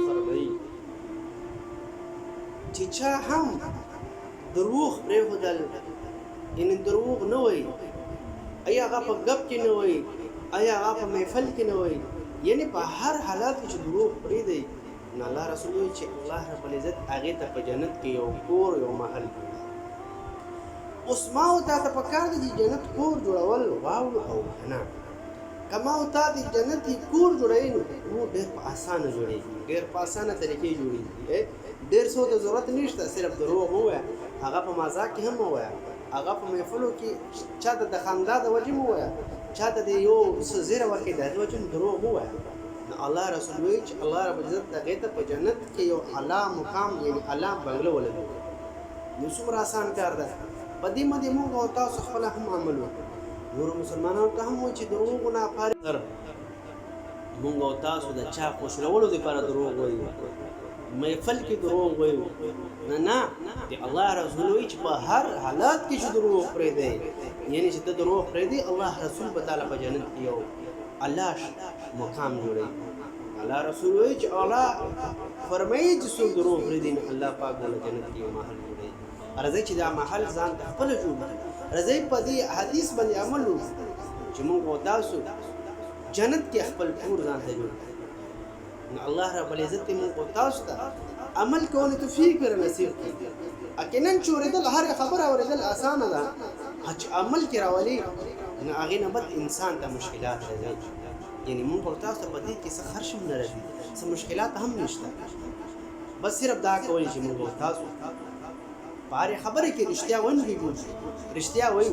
فرمایي چې چا هم دروغ پرېښودل، یعنې دروغ نه وایي، ایا هغه په ګپ کې نه وایي، ایا هغه په محفل کې نه وایي، یعنې په هر حالت کې چې دروغ پرېږدي، نو الله رسول وایي چې الله رب العزت هغې ته په جنت کې یو کور یو محل جوړوي. اوس ما او تا ته پکار دی چې جنت کور جوړول واو او نه، که ما او تا د جنت کور جوړوي نو ډېر په اسانه جوړېږي، ډېر په اسانه طریقې جوړېږي. ډېر څه ته ضرورت نشته، صرف دروغ مه ووایه، هغه په مزاق کې هم مه ووایه، هغه په محفلو کې چاته د خندا د وجې مه ووایه، چاته د یو څه زیره ورکړي د هغې وجې دروغ مه ووایه. نو الله رسول وایي چې الله رب العزت هغې ته په جنت کې یو اعلی مقام یعنې اعلی بنګله ولګوي. نو څومره اسان کار ده. په دې باندې موږ او تاسو خپله هم عمل وکړو. نورو مسلمانانو ته هم وایي چې دروغو نه فارغ موږ او تاسو د چا خوشحالولو دپاره دروغ وایو، محفل کې دروغ وایو، نه د الله رسول وایي چې په هر حالات کې چې دروغ پرېږدی، یعنې چې ته دروغ پرېږدي الله رسول به تعالی په جنت کې یو الله مقام جوړوي. الله رسول وایي چې الله فرمایي چې څوک دروغ پرېږدي نو الله پاک له جنت کې یو محل جوړوي. راځئ چې دا محل ځان ته خپله جوړ کړو. راځئ په دې حدیث باندې عمل وکړو چې موږ او تاسو جنت کې خپل کور ځان ته جوړ کړو. نو الله رب العزت موږ او تاسو ته عمل کولو توفیق نصیب کړي. یقینا چې اورېدل هر خبره اورېدل اسانه ده، چې عمل کې راولي نو هغې نه بد انسان ته مشکلات راځي. یعنې موږ او تاسو په دې کې څه خرچ هم نه راځي، څه مشکلات هم نشته، بس صرف دا کولی چې موږ او تاسو په هرې خبرې کې رښتیا ونډې رښتیا وایو.